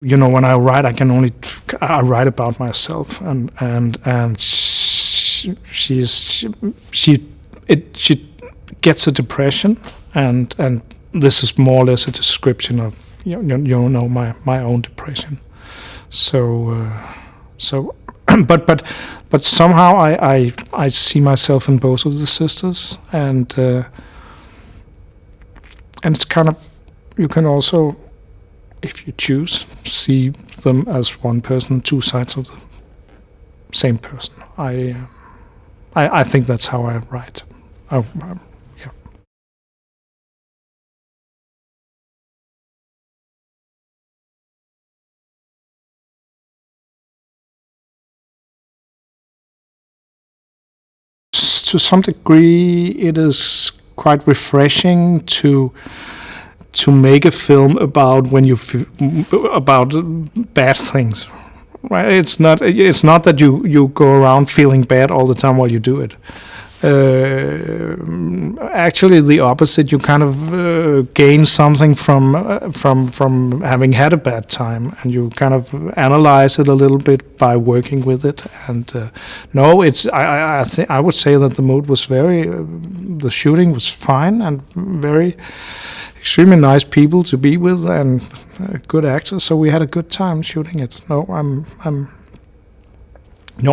when I write, I write about myself, and she gets a depression, and this is more or less a description of my own depression. So but somehow I see myself in both of the sisters, and it's kind of, you can also, if you choose, see them as one person, two sides of the same person. I think that's how I write. Yeah. To some degree, it is quite refreshing to make a film about about bad things. Right? It's not that you go around feeling bad all the time while you do it. Actually, the opposite. You kind of gain something from having had a bad time, and you kind of analyze it a little bit by working with it. And no, it's I would say that the mood was the shooting was fine and very extremely nice people to be with, and good actors. So we had a good time shooting it. No,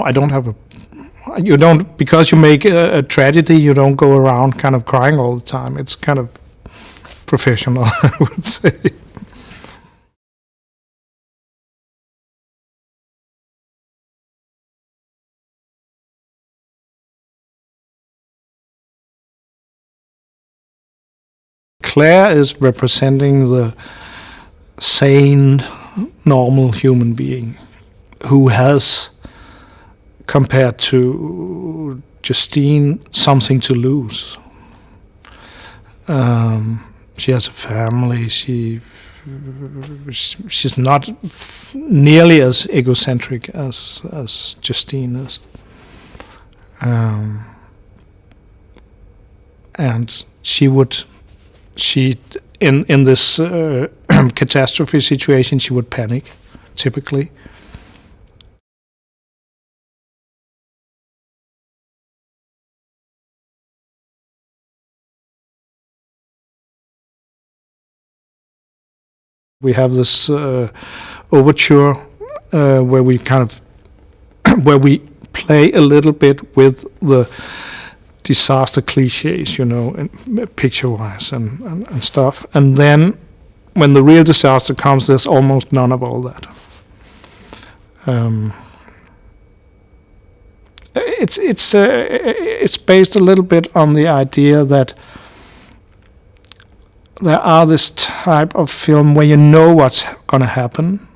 I don't have you don't, because you make a tragedy, you don't go around kind of crying all the time. It's kind of professional, I would say. Claire is representing the sane, normal human being who has, compared to Justine, something to lose. She has a family. She's not nearly as egocentric as Justine is, and she in this catastrophe situation, she would panic, typically. We have this overture where we kind of where we play a little bit with the disaster cliches, picture-wise and stuff. And then when the real disaster comes, there's almost none of all that. It's based a little bit on the idea that there are this type of film where you know what's going to happen.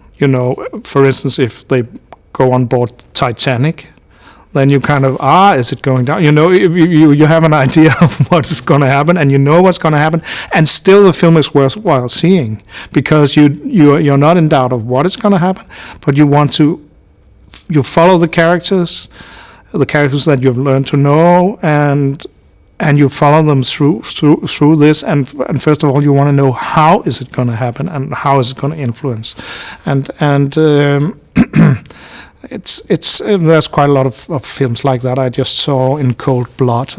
For instance, if they go on board Titanic, then you kind of, is it going down? You have an idea of what's going to happen, and you know what's going to happen, and still the film is worthwhile seeing, because you're not in doubt of what is going to happen, but you follow the characters that you've learned to know, and you follow them through this, and first of all, you want to know how is it going to happen and how is it going to influence, and it's there's quite a lot of films like that. I just saw In Cold Blood,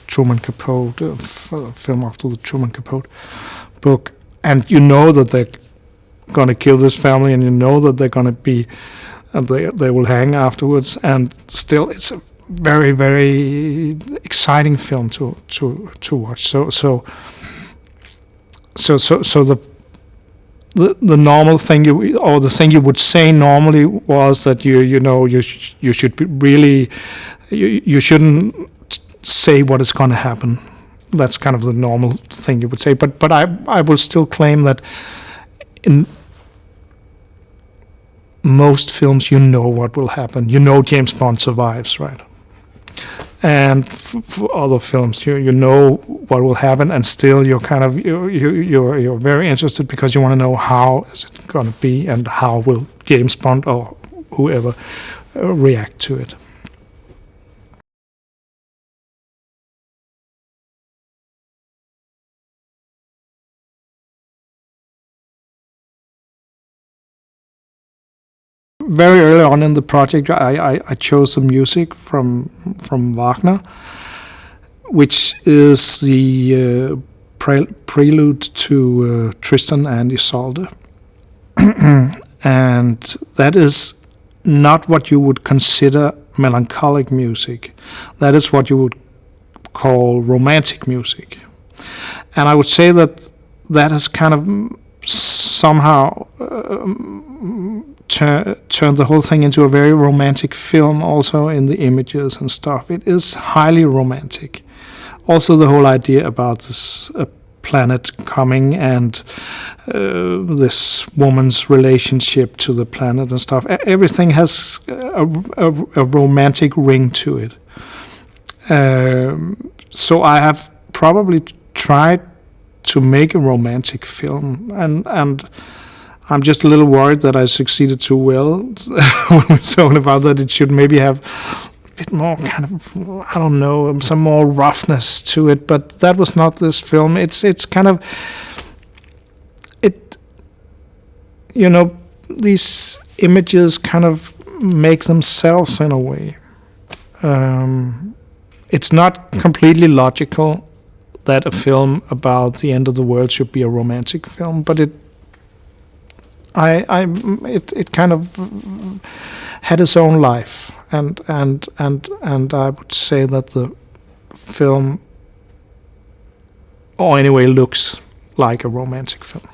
Truman Capote, a film after the Truman Capote book, and you know that they're going to kill this family, and you know that they're going to be, and they will hang afterwards, and still it's a very, very exciting film to watch. So the normal thing the thing you would say normally was that you should be really, you shouldn't say what is going to happen. That's kind of the normal thing you would say. But I will still claim that in most films you know what will happen. James Bond survives, right? And for other films, you know what will happen, and still you're kind of you're very interested, because you want to know how is it going to be, and how will James Bond or whoever react to it. very early on in the project, I chose the music from Wagner, which is the prelude to Tristan and Isolde. And that is not what you would consider melancholic music. That is what you would call romantic music. And I would say that has kind of somehow turned the whole thing into a very romantic film, also in the images and stuff. It is highly romantic. Also the whole idea about this planet coming and this woman's relationship to the planet and stuff. Everything has a romantic ring to it. So I have probably tried to make a romantic film, and I'm just a little worried that I succeeded too well when we're talking about that. It should maybe have a bit more kind of, I don't know, some more roughness to it, but that was not this film. It's kind of, these images kind of make themselves in a way. It's not completely logical that a film about the end of the world should be a romantic film, but it kind of had its own life, and I would say that the film, or anyway, looks like a romantic film.